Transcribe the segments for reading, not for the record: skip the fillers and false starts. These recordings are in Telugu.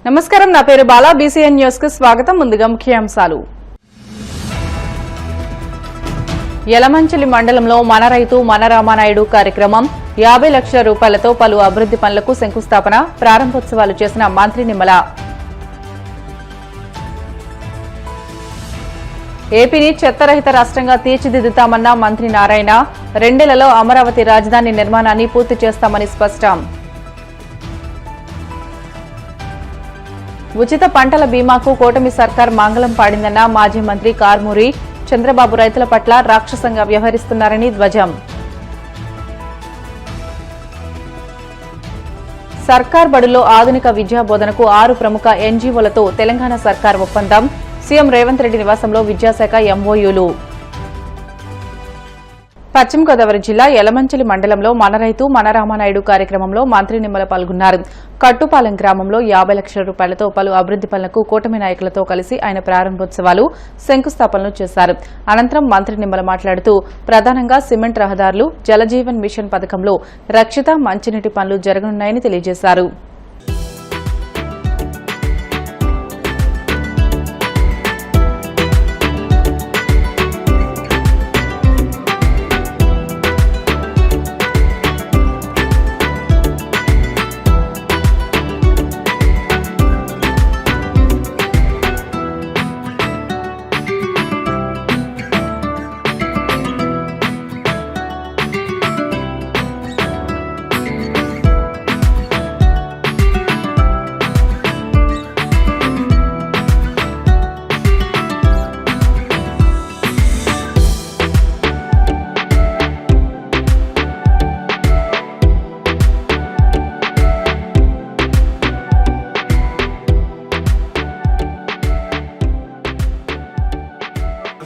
నమస్కారం, నా పేరు బాలా. బీసీఎన్ న్యూస్ కు స్వాగతం. ముందుగా ముఖ్యాంశాలు. యలమంచిలి మండలంలో మన రైతు మన రామానాయుడు కార్యక్రమం 50 లక్షల రూపాయలతో పలు అభివృద్ధి పనులకు శంకుస్థాపన, ప్రారంభోత్సవాలు చేసిన మంత్రి నిమ్మల. ఏపీని చెత్తరహిత రాష్ట్రంగా తీర్చిదిద్దుతామన్న మంత్రి నారాయణ. 2 ఏళ్లలో అమరావతి రాజధాని నిర్మాణాన్ని పూర్తి చేస్తామని స్పష్టం. ఉచిత పంటల బీమాకు కూటమి సర్కార్ మంగళం పాడిందన్న మాజీ మంత్రి కార్మూరి. చంద్రబాబు రైతుల పట్ల రాక్షసంగా వ్యవహరిస్తున్నారని ధ్వజం. సర్కార్ బడుల్లో ఆధునిక విద్యా బోధనకు 6 ప్రముఖ ఎన్జీఓలతో తెలంగాణ సర్కార్ ఒప్పందం. సీఎం రేవంత్ రెడ్డి నివాసంలో విద్యాశాఖ ఎంఓయూలు. పశ్చిమ గోదావరి జిల్లా యలమంచిలి మండలంలో మన రైతు మన రామానాయుడు కార్యక్రమంలో మంత్రి నిమ్మల పాల్గొన్నారు. కట్టుపాలెం గ్రామంలో 50 లక్షల రూపాయలతో పలు అభివృద్ది పనులకు కూటమి నాయకులతో కలిసి ఆయన ప్రారంభోత్సవాలు, శంకుస్థాపనలు చేశారు. అనంతరం మంత్రి నిమ్మల మాట్లాడుతూ ప్రధానంగా సిమెంట్ రహదారులు, జలజీవన్ మిషన్ పథకంలో రక్షిత మంచినీటి పనులు జరగనున్నాయని తెలియజేశారు.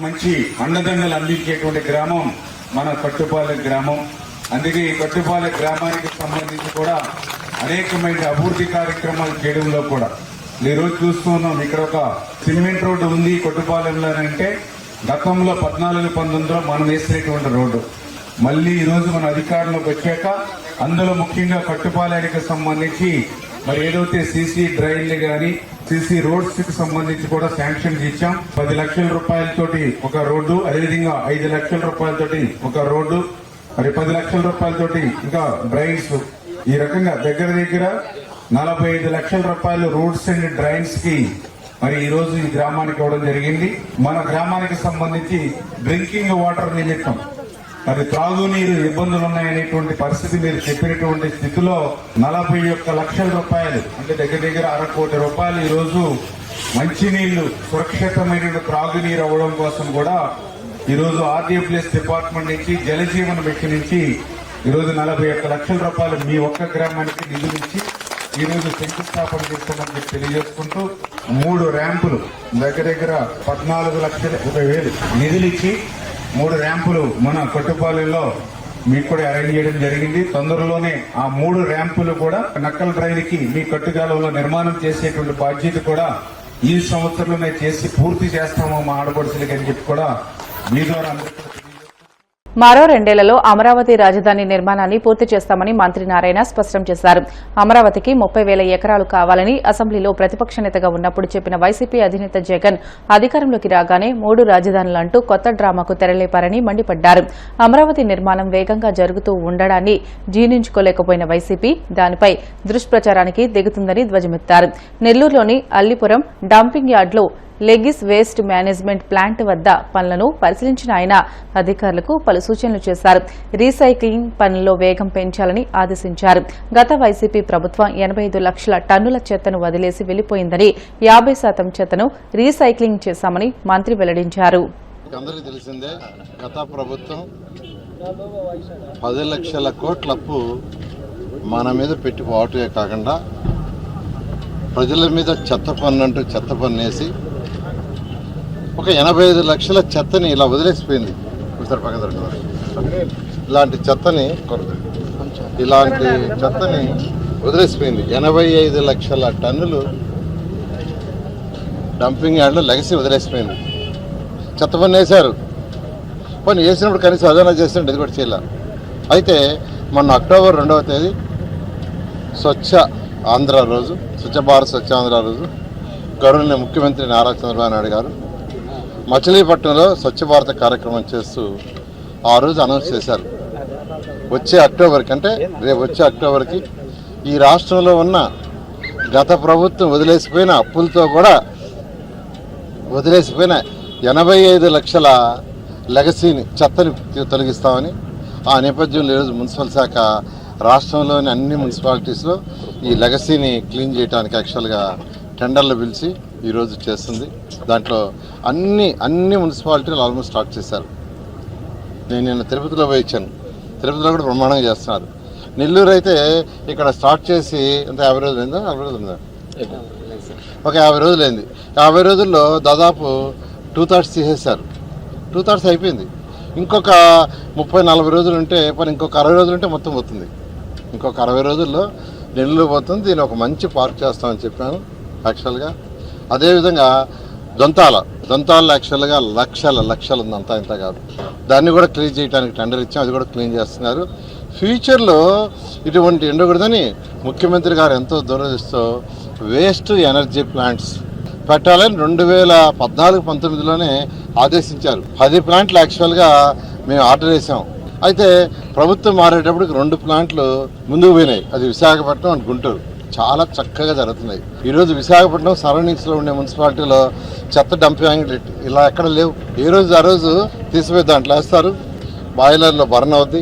మంచి అండదండలు అందించేటువంటి గ్రామం మన కట్టుపాలెం గ్రామం. అందుకే ఈ కట్టుపాలెం గ్రామానికి సంబంధించి కూడా అనేకమైన అభివృద్ధి కార్యక్రమాలు చేయడంలో కూడా ఈరోజు చూస్తూ ఉన్నాం. ఇక్కడ ఒక సిమెంట్ రోడ్డు ఉంది కట్టుపాలెంలో అంటే గతంలో 14-19లో మనం వేసినటువంటి రోడ్డు మళ్ళీ ఈరోజు మన అధికారంలోకి వచ్చాక అందులో ముఖ్యంగా కట్టుపాలెనికి సంబంధించి మరి ఏదైతే సీసీ డ్రైన్లు గాని సీసీ రోడ్స్ కి సంబంధించి కూడా శాంక్షన్ ఇచ్చాం. 10 లక్షల రూపాయలతోటి ఒక రోడ్డు, అదేవిధంగా 5 లక్షల రూపాయలతోటి ఒక రోడ్డు, మరి 10 లక్షల రూపాయలతోటి ఇంకా డ్రైన్స్, ఈ రకంగా దగ్గర 45 లక్షల రూపాయలు రోడ్స్ అండ్ డ్రైన్స్ కి మరి ఈ రోజు ఈ గ్రామానికి ఇవ్వడం జరిగింది. మన గ్రామానికి సంబంధించి డ్రింకింగ్ వాటర్ నిమిత్తం మరి త్రాగునీరు ఇబ్బందులు ఉన్నాయనేటువంటి పరిస్థితి మీరు చెప్పినటువంటి స్థితిలో 41 లక్షల రూపాయలు అంటే దగ్గర 1/2 కోటి రూపాయలు ఈ రోజు మంచినీళ్లు సురక్షితమైన త్రాగునీరు అవ్వడం కోసం కూడా ఈ రోజు ఆర్డబ్ల్యూఎస్ డిపార్ట్మెంట్ నుంచి జలజీవన్ మిషన్ నుంచి ఈ రోజు 41 లక్షల రూపాయలు మీ ఒక్క గ్రామానికి నిధులిచ్చి ఈ రోజు శంకుస్థాపన చేస్తామని తెలియజేసుకుంటూ 3 ర్యాంపులు దగ్గర 14,20,000 నిధులిచ్చి 3 ర్యాంపులు మన కొట్టుపాలెంలో మీకు కూడా అరేంజ్ చేయడం జరిగింది. తొందరలోనే ఆ 3 ర్యాంపులు కూడా నక్కల డ్రైన్ కి మీ కట్టుగాలంలో నిర్మాణం చేసేటువంటి బాధ్యత కూడా ఈ సంవత్సరంలోనే చేసి పూర్తి చేస్తాము మా ఆడపడుచులకి అని చెప్పి కూడా మీ ద్వారా మరో 2 ఏళ్లలో అమరావతి రాజధాని నిర్మాణాన్ని పూర్తి చేస్తామని మంత్రి నారాయణ స్పష్టం చేశారు. అమరావతికి 30,000 ఎకరాలు కావాలని అసెంబ్లీలో ప్రతిపక్ష నేతగా ఉన్నప్పుడు చెప్పిన వైసీపీ అధినేత జగన్ అధికారంలోకి రాగానే 3 రాజధానులంటూ కొత్త డ్రామాకు తెరలేపారని మండిపడ్డారు. అమరావతి నిర్మాణం వేగంగా జరుగుతూ ఉండడాన్ని జీర్ణించుకోలేకపోయిన వైసీపీ దానిపై దుష్ప్రచారానికి దిగుతుందని ధ్వజమెత్తారు. నెల్లూరులోని అల్లిపురం డంపింగ్ యార్డ్లో లెగిస్ వేస్ట్ మేనేజ్మెంట్ ప్లాంట్ వద్ద పనులను పరిశీలించిన ఆయన అధికారులకు పలు సూచనలు చేశారు. రీసైక్లింగ్ పనుల్లో వేగం పెంచాలని ఆదేశించారు. గత వైసీపీ ప్రభుత్వం 85 లక్షల టన్నుల చెత్తను వదిలేసి వెళ్లిపోయిందని 50% చెత్తను రీసైక్లింగ్ చేశామని మంత్రి వెల్లడించారు. అందరికీ తెలిసిందే, గత ప్రభుత్వం 10 లక్షల కోట్ల అప్పు మన మీద పెట్టిపోవటమే కాకుండా ప్రజల మీద చెత్త పన్నంటూ చెత్త పన్నేసి ఒక 85 లక్షల చెత్తని ఇలా వదిలేసిపోయింది. ఇలాంటి చెత్తని వదిలేసిపోయింది. 85 లక్షల టన్నులు డంపింగ్ యార్డ్లో లెగసి వదిలేసిపోయింది. చెత్త పన్ను వేశారు. పని వేసినప్పుడు కనీసం అదన చేస్తుంటే ఇది కూడా చేయాలి. అయితే మొన్న అక్టోబర్ 2వ తేదీ స్వచ్ఛ ఆంధ్ర రోజు స్వచ్ఛ భారత్ స్వచ్ఛాంధ్ర రోజు గౌరవనీయ ముఖ్యమంత్రి నారా చంద్రబాబు నాయుడు గారు మచిలీపట్నంలో స్వచ్ఛ భారత్ కార్యక్రమం చేస్తూ ఆ రోజు అనౌన్స్ చేశారు. వచ్చే అక్టోబర్కి, అంటే రేపు వచ్చే అక్టోబర్కి ఈ రాష్ట్రంలో ఉన్న గత ప్రభుత్వం వదిలేసిపోయిన అప్పులతో కూడా వదిలేసిపోయిన 85 లక్షల లెగసీని, చెత్తని తొలగిస్తామని. ఆ నేపథ్యంలో ఈరోజు మున్సిపల్ శాఖ రాష్ట్రంలోని అన్ని మున్సిపాలిటీస్లో ఈ లెగసీని క్లీన్ చేయడానికి యాక్చువల్గా టెండర్లు పిలిచి ఈరోజు చేస్తుంది. దాంట్లో అన్ని మున్సిపాలిటీలు ఆల్మోస్ట్ స్టార్ట్ చేశారు. నేను నిన్న తిరుపతిలో పోయి ఇచ్చాను. తిరుపతిలో కూడా బ్రహ్మాండంగా చేస్తున్నారు. నెల్లూరు అయితే ఇక్కడ స్టార్ట్ చేసి అంటే 50 రోజులు అయిందా, 40 రోజులు ఉందా, ఒక 50 రోజులు అయింది. 50 రోజుల్లో దాదాపు 2/3 తీసేశారు. 2/3 అయిపోయింది. ఇంకొక 30-40 రోజులు ఉంటే పని, ఇంకొక 60 రోజులు ఉంటే మొత్తం పోతుంది. ఇంకొక 60 రోజుల్లో నెల్లూరు పోతుంది. దీన్ని ఒక మంచి పార్క్ చేస్తామని చెప్పాను యాక్చువల్గా. అదేవిధంగా దొంతాల యాక్చువల్గా లక్షలు ఉంది, అంతా ఇంత కాదు. దాన్ని కూడా క్లీన్ చేయడానికి టెండర్ ఇచ్చాం, అది కూడా క్లీన్ చేస్తున్నారు. ఫ్యూచర్లో ఇటువంటి ఉండకూడదని ముఖ్యమంత్రి గారు ఎంతో దూరదృష్టితో వేస్ట్ ఎనర్జీ ప్లాంట్స్ పెట్టాలని 2014-19లోనే ఆదేశించారు. 10 ప్లాంట్లు యాక్చువల్గా మేము ఆర్డర్ చేసాం. అయితే ప్రభుత్వం మారేటప్పటికి 2 ప్లాంట్లు ముందుకు పోయినాయి. అది విశాఖపట్నం అండ్ గుంటూరు. చాలా చక్కగా జరుగుతున్నాయి. ఈరోజు విశాఖపట్నం సరౌండింగ్స్లో ఉండే మున్సిపాలిటీలో చెత్త డంపింగ్ ఇలా ఎక్కడ లేవు. ఏ రోజు ఆ రోజు తీసిపోయి దాంట్లో వేస్తారు. బాయిలర్లో బర్న్ అవుద్ది,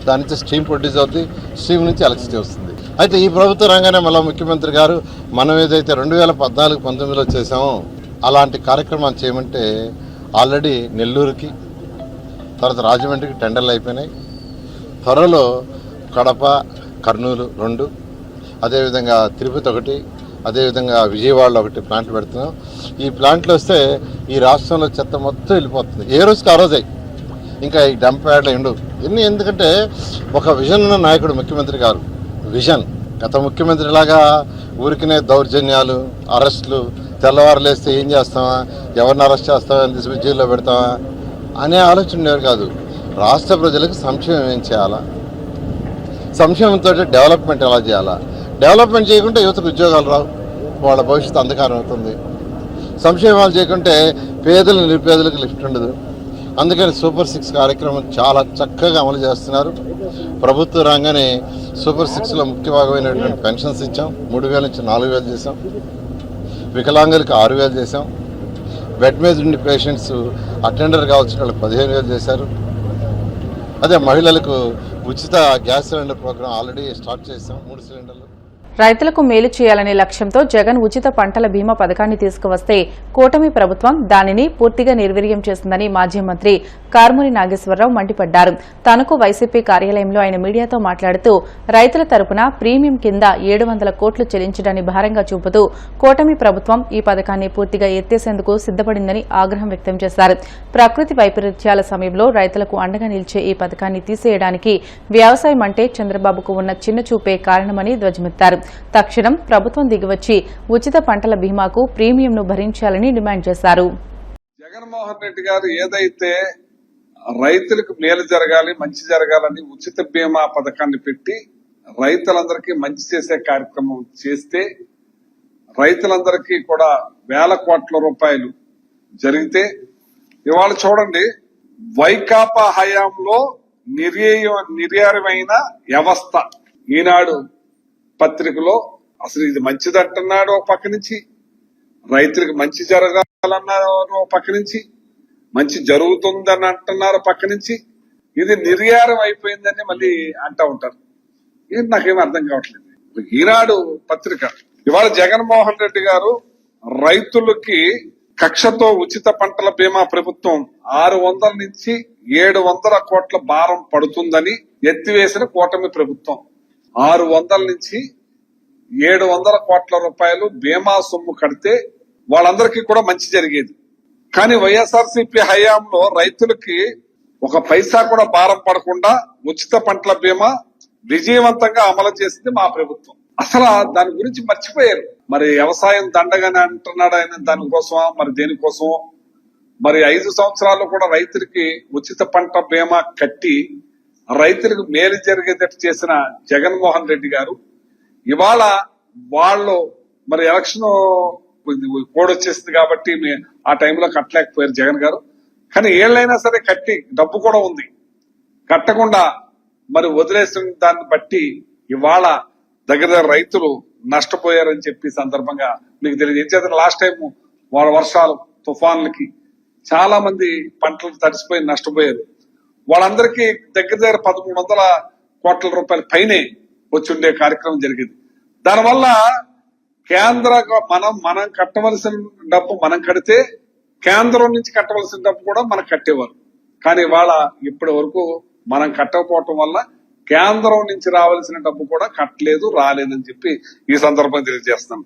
దాని నుంచి స్టీమ్ ప్రొడ్యూస్ అవుద్ది, స్టీమ్ నుంచి ఎలక్ట్రిసిటీ వస్తుంది. అయితే ఈ ప్రభుత్వ రంగానే మళ్ళీ ముఖ్యమంత్రి గారు మనం ఏదైతే 2014-19లో చేసామో అలాంటి కార్యక్రమాలు చేయమంటే ఆల్రెడీ నెల్లూరుకి, తర్వాత రాజమండ్రికి టెండర్లు అయిపోయినాయి. త్వరలో కడప, కర్నూలు 2, అదేవిధంగా తిరుపతి 1, అదేవిధంగా విజయవాడలో 1 ప్లాంట్లు పెడుతున్నాం. ఈ ప్లాంట్లు వస్తే ఈ రాష్ట్రంలో చెత్త మొత్తం వెళ్ళిపోతుంది. ఏ రోజుకి ఆ రోజే. ఇంకా ఈ డంప్ యార్డ్లు ఉండవు. ఎందుకంటే ఒక విజన్ ఉన్న నాయకుడు ముఖ్యమంత్రి గారు. విజన్. గత ముఖ్యమంత్రిలాగా ఊరికినే దౌర్జన్యాలు, అరెస్టులు, తెల్లవారు లేస్తే ఏం చేస్తామా, ఎవరిని అరెస్ట్ చేస్తామా, తీసుకుని జైల్లో పెడతామా అనే ఆలోచన ఉండేవారు కాదు. రాష్ట్ర ప్రజలకు సంక్షేమం ఏం చేయాలా, సంక్షేమంతో డెవలప్మెంట్ ఎలా చేయాలా, డెవలప్మెంట్ చేయకుంటే యువతకు ఉద్యోగాలు రావు, వాళ్ళ భవిష్యత్తు అంధకారం అవుతుంది. సంక్షేమాలు చేయకుంటే పేదలు నిరుపేదలకు లిఫ్ట్ ఉండదు. అందుకని సూపర్ 6 కార్యక్రమం చాలా చక్కగా అమలు చేస్తున్నారు. ప్రభుత్వ రంగానే సూపర్ 6లో ముఖ్య భాగమైనటువంటి పెన్షన్స్ ఇచ్చాం. 3,000 నుంచి 4,000 చేసాం. వికలాంగులకు 6,000 చేసాం. బెడ్ మీద ఉండి పేషెంట్స్ అటెండర్ కావాల్సిన వాళ్ళకి 15,000 చేశారు. అదే మహిళలకు ఉచిత gas cylinder program already start చేసాం. 3 సిలిండర్లు. రైతులకు మేలు చేయాలనే లక్ష్యంతో జగన్ ఉచిత పంటల బీమా పథకాన్ని తీసుకువస్తే కూటమి ప్రభుత్వం దానిని పూర్తిగా నిర్వీర్యం చేస్తుందని మాజీ మంత్రి కారుమూరి నాగేశ్వరరావు మండిపడ్డారు. తనకు వైసీపీ కార్యాలయంలో ఆయన మీడియాతో మాట్లాడుతూ రైతుల తరపున ప్రీమియం కింద 700 కోట్లు చెల్లించడాన్ని భారంగా చూపుతూ కూటమి ప్రభుత్వం ఈ పథకాన్ని పూర్తిగా ఎత్తేసేందుకు సిద్దపడిందని ఆగ్రహం వ్యక్తం చేశారు. ప్రకృతి వైపరీత్యాల సమయంలో రైతులకు అండగా నిలిచే ఈ పథకాన్ని తీసేయడానికి వ్యవసాయం అంటే చంద్రబాబుకు ఉన్న చిన్నచూపే కారణమని ధ్వజమెత్తారు. తక్షణం ప్రభుత్వం దిగివచ్చి ఉచిత పంటల బీమాకు ప్రీమియంను భరించాలని డిమాండ్ చేశారు. జగన్మోహన్ రెడ్డి గారు ఏదైతే రైతులకు మేలు జరగాలి, మంచి జరగాలని ఉచిత బీమా పథకాన్ని పెట్టి రైతులందరికీ మంచి చేసే కార్యక్రమం చేస్తే రైతులందరికీ కూడా వేల కోట్ల రూపాయలు జరిగితే ఇవాళ చూడండి వైకాపా హయాంలో నిర్యారమైన వ్యవస్థ ఈనాడు పత్రికలో అసలు ఇది మంచిదంటున్నాడు ఒక పక్క నుంచి, రైతులకు మంచి జరగాలన్నారు ఒక పక్క నుంచి, మంచి జరుగుతుందని అంటున్నారు పక్క నుంచి, ఇది నిర్యారం అయిపోయిందని మళ్ళీ అంటూ ఉంటారు. ఇది నాకేమీ అర్థం కావట్లేదు. ఈనాడు పత్రిక ఇవాళ జగన్మోహన్ రెడ్డి గారు రైతులకి కక్షతో ఉచిత పంటల బీమా ప్రభుత్వం 600 నుంచి 700 కోట్ల భారం పడుతుందని ఎత్తివేసిన కూటమి ప్రభుత్వం 600 నుంచి 700 కోట్ల రూపాయలు బీమా సొమ్ము కడితే వాళ్ళందరికీ కూడా మంచి జరిగేది. కానీ వైఎస్ఆర్సీపీ హయాంలో రైతులకి ఒక పైసా కూడా భారం పడకుండా ఉచిత పంటల బీమా విజయవంతంగా అమలు చేసింది మా ప్రభుత్వం. అసలు దాని గురించి మర్చిపోయారు. మరి వ్యవసాయం దండగానే అంటున్నాడు ఆయన, దానికోసమా మరి దేనికోసమో. మరి 5 సంవత్సరాలు కూడా రైతులకి ఉచిత పంట బీమా కట్టి రైతులకు మేలు జరిగేటట్టు చేసిన జగన్మోహన్ రెడ్డి గారు ఇవాళ వాళ్ళు మరి ఎలక్షన్ కోడ్ వచ్చేసింది కాబట్టి ఆ టైంలో కట్టలేకపోయారు జగన్ గారు. కానీ ఏళ్ళైనా సరే కట్టి డబ్బు కూడా ఉంది, కట్టకుండా మరి వదిలేసిన దాన్ని బట్టి ఇవాళ దగ్గర రైతులు నష్టపోయారని చెప్పి సందర్భంగా మీకు తెలియదు. లాస్ట్ టైం వాళ్ళ వర్షాలు తుఫాన్లకి చాలా మంది పంటలు తడిసిపోయి నష్టపోయారు. వాళ్ళందరికీ దగ్గర 1300 కోట్ల రూపాయల పైనే వచ్చి ఉండే కార్యక్రమం జరిగింది. దానివల్ల కేంద్ర మనం కట్టవలసిన డబ్బు మనం కడితే కేంద్రం నుంచి కట్టవలసిన డబ్బు కూడా మనం కట్టేవారు. కానీ ఇవాళ ఇప్పటి వరకు మనం కట్టకపోవటం వల్ల కేంద్రం నుంచి రావాల్సిన డబ్బు కూడా కట్టలేదు, రాలేదని చెప్పి ఈ సందర్భంగా తెలియజేస్తున్నాం.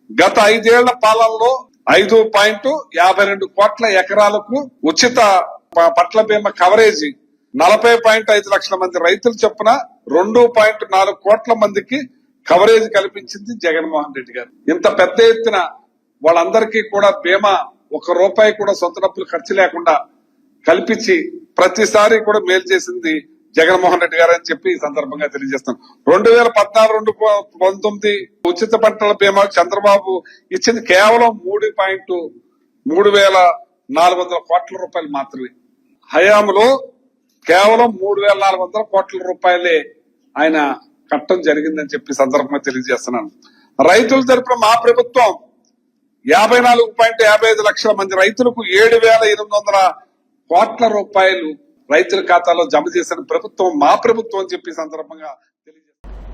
గత 5 ఏళ్ల పాలనలో 5.52 కోట్ల ఎకరాలకు ఉచిత పంటల బీమా కవరేజ్ 40.5 లక్షల మంది రైతులు చొప్పున 2.4 కోట్ల మందికి కవరేజ్ కల్పించింది జగన్మోహన్ రెడ్డి గారు. ఇంత పెద్ద ఎత్తున వాళ్ళందరికీ కూడా బీమా 1 రూపాయి కూడా సొంత డబ్బులు ఖర్చు లేకుండా కల్పించి ప్రతిసారి కూడా మేలు చేసింది జగన్మోహన్ రెడ్డి గారు అని చెప్పి ఈ సందర్భంగా తెలియజేస్తాం. 2014-2019 ఉచిత పంటల బీమా చంద్రబాబు ఇచ్చింది కేవలం 3.3400 కోట్ల రూపాయలు మాత్రమే. హయాంలో కేవలం 3.400 కోట్ల రూపాయలే ఆయన కట్టడం జరిగిందని చెప్పి సందర్భంగా తెలియజేస్తున్నాను. రైతుల తరపున మా ప్రభుత్వం 54.55 లక్షల మంది రైతులకు 7,800 కోట్ల రూపాయలు రైతుల ఖాతాలో జమ చేసిన ప్రభుత్వం మా ప్రభుత్వం అని చెప్పి సందర్భంగా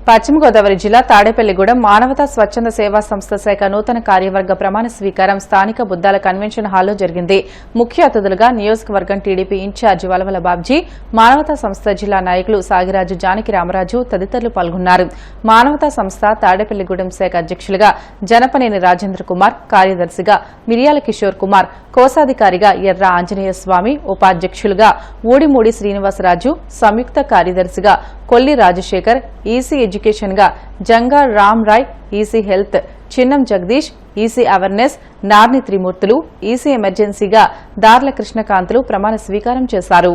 పశ్చిమ గోదావరి జిల్లా తాడేపల్లిగూడెం మానవతా స్వచ్ఛంద సేవా సంస్థ శాఖ నూతన కార్యవర్గ ప్రమాణ స్వీకారం స్థానిక బుద్దాల కన్వెన్షన్ హాల్లో జరిగింది. ముఖ్య అతిథులుగా నియోజకవర్గం టీడీపీ ఇన్ఛార్జి వలవల బాబ్జీ, మానవతా సంస్థ జిల్లా నాయకులు సాగిరాజు, జానకి రామరాజు తదితరులు పాల్గొన్నారు. మానవతా సంస్థ తాడేపల్లిగూడెం శాఖ అధ్యక్షులుగా జనపనేని రాజేంద్ర కుమార్, కార్యదర్శిగా మిరియాల కిషోర్ కుమార్, కోశాధికారిగా ఎర్ర ఆంజనేయ స్వామి, ఉపాధ్యక్షులుగా ఊడిమూడి శ్రీనివాసరాజు, సంయుక్త కార్యదర్శిగా కొల్లి రాజశేఖర్, ఈసీ ఎడ్యుకేషన్ గా Janga Ram Rai, EC health Chinnam Jagadish, EC awareness Narni Trimurthulu, EC ఎమర్జెన్సీగా దార్ల కృష్ణకాంతులు ప్రమాణ స్వీకారం చేశారు.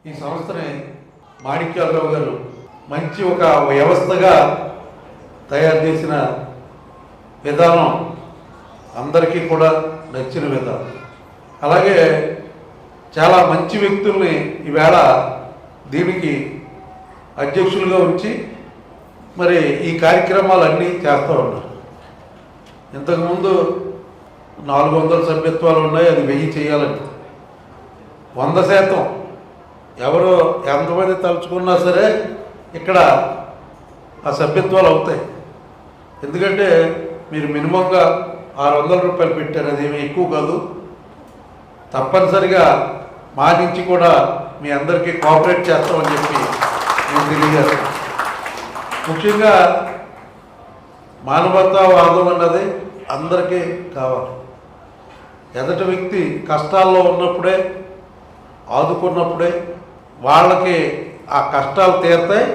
ఈ సంస్థని మాణిక్యాలరావు గారు మంచి ఒక వ్యవస్థగా తయారు చేసిన విధానం అందరికీ కూడా నచ్చిన విధానం. అలాగే చాలా మంచి వ్యక్తుల్ని ఈవేళ దీనికి అధ్యక్షులుగా ఉంచి మరి ఈ కార్యక్రమాలన్నీ చేస్తూ ఉన్నారు. ఇంతకుముందు 400 సభ్యత్వాలు ఉన్నాయి, అది 1000 చేయాలని 100% ఎవరు ఎంతమంది తలుచుకున్నా సరే ఇక్కడ ఆ సభ్యత్వాలు అవుతాయి. ఎందుకంటే మీరు మినిమంగా 600 రూపాయలు పెట్టారు, అదేమీ ఎక్కువ కాదు. తప్పనిసరిగా మా నుంచి కూడా మీ అందరికీ కోఆపరేట్ చేస్తామని చెప్పి నేను తెలియజేస్తాను. ముఖ్యంగా మానవతావాదం అన్నది అందరికీ కావాలి. ఎదుటి వ్యక్తి కష్టాల్లో ఉన్నప్పుడే, ఆదుకున్నప్పుడే వాళ్ళకి ఆ కష్టాలు తీరుతాయి.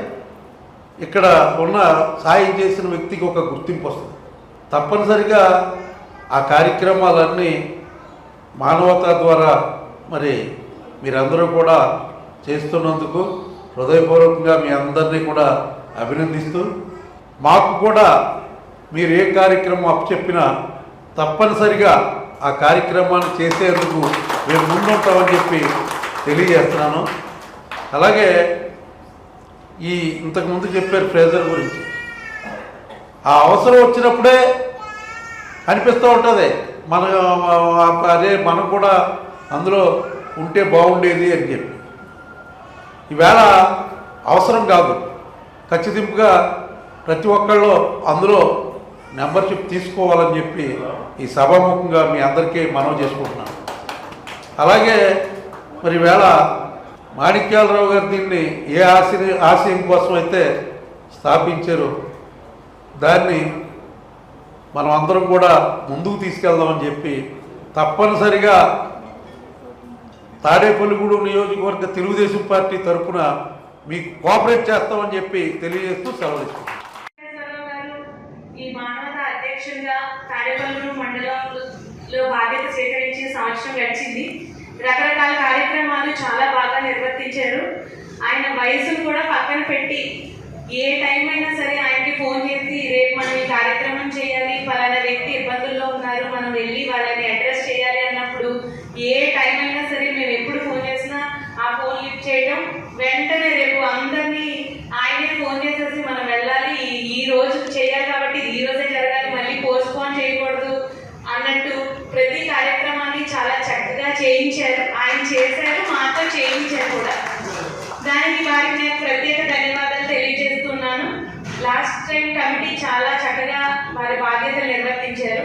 ఇక్కడ ఉన్న సాయం చేసిన వ్యక్తికి ఒక గుర్తింపు వస్తుంది. తప్పనిసరిగా ఆ కార్యక్రమాలన్నీ మానవతా ద్వారా మరి మీరందరూ కూడా చేస్తున్నందుకు హృదయపూర్వకంగా మీ అందరినీ కూడా అభినందిస్తూ, మాకు కూడా మీరు ఏ కార్యక్రమం అప్పచెప్పినా తప్పనిసరిగా ఆ కార్యక్రమాన్ని చేసేందుకు మేము ముందుంటామని చెప్పి తెలియజేస్తున్నాను. అలాగే ఈ ఇంతకుముందు చెప్పారు ఫ్రేజర్ గురించి, ఆ అవసరం వచ్చినప్పుడే అనిపిస్తూ ఉంటుంది అదే మనం కూడా అందులో ఉంటే బాగుండేది అని చెప్పి. ఈవేళ అవసరం కాదు, ఖచ్చితంగా ప్రతి ఒక్కళ్ళు అందులో మెంబర్షిప్ తీసుకోవాలని చెప్పి ఈ సభాముఖంగా మీ అందరికీ మనవి చేసుకుంటున్నాను. అలాగే మరి ఈవేళ మాణిక్యాలరావు గారు దీన్ని ఏ ఆశయం కోసం అయితే స్థాపించారో దాన్ని మనం అందరం కూడా ముందుకు తీసుకెళ్దామని చెప్పి తప్పనిసరిగా తాడేపల్లిగూడెం నియోజకవర్గ తెలుగుదేశం పార్టీ తరఫున మీకు కోఆపరేట్ చేస్తామని చెప్పి తెలియజేస్తూ సెలవు ఇస్తున్నాను. ఈ మానవతా అధ్యక్షుడిగా తాడేపల్లిగూడెం మండలంలో బాధ్యత స్వీకరించి సంవత్సరం గడిచింది. రకరకాల కార్యక్రమాలు చాలా బాగా నిర్వర్తించారు. ఆయన వయసును కూడా పక్కన పెట్టి ఏ టైం అయినా సరే ఆయనకి ఫోన్ చేసి రేపు మనం ఈ కార్యక్రమం చేయాలి, ఫలానా వ్యక్తి ఇబ్బందుల్లో ఉన్నారు, మనం వెళ్ళి వాళ్ళని అడ్రస్ చేయాలి అన్నప్పుడు ఏ టైం అయినా సరే మేము ఎప్పుడు ఫోన్ చేసినా ఆ ఫోన్ లిఫ్ట్ చేయడం, వెంటనే రేపు అందరినీ ఆయనే ఫోన్ చేసేసి మనం వెళ్ళాలి, ఈ రోజు చేయాలి కాబట్టి ఈ రోజే జరగాలి, మళ్ళీ పోస్ట్ పోన్ చేయకూడదు అన్నట్టు ప్రతి కార్యక్రమాన్ని చాలా చక్కగా చేయించారు. ఆయన చేశారు, మాతో చేయించారు కూడా. దానికి వారికి నేను ప్రత్యేక ధన్యవాదాలు తెలియజేస్తున్నాను. లాస్ట్ టైం కమిటీ చాలా చక్కగా వారి బాధ్యతలు నిర్వర్తించారు.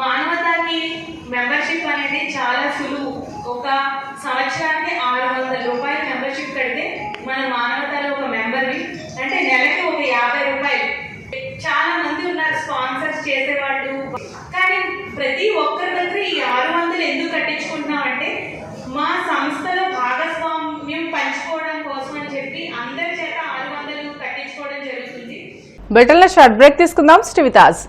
మానవతాకి మెంబర్షిప్ అనేది చాలా సులువు. ఒక సంవత్సరానికి 600 రూపాయలు మెంబర్షిప్ కడితే మన మానవతాలో ఒక మెంబర్ని, అంటే నెలకి ఒక 50 రూపాయలు. చాలా మంది ఉన్నారు స్పాన్సర్స్ చేసేవాళ్ళు, కానీ ప్రతి ఒక్కరి దగ్గర ఈ 600 ఎందుకు కట్టించుకుంటున్నామంటే మా సంస్థలో భాగస్వామ్యం పంచుకోవడం కోసం అని చెప్పి అందరి చేత 600 కట్టించుకోవడం జరుగుతుంది. బ్రిటన్లో షార్ట్ బ్రేక్ తీసుకుందాం. స్టివితాజ్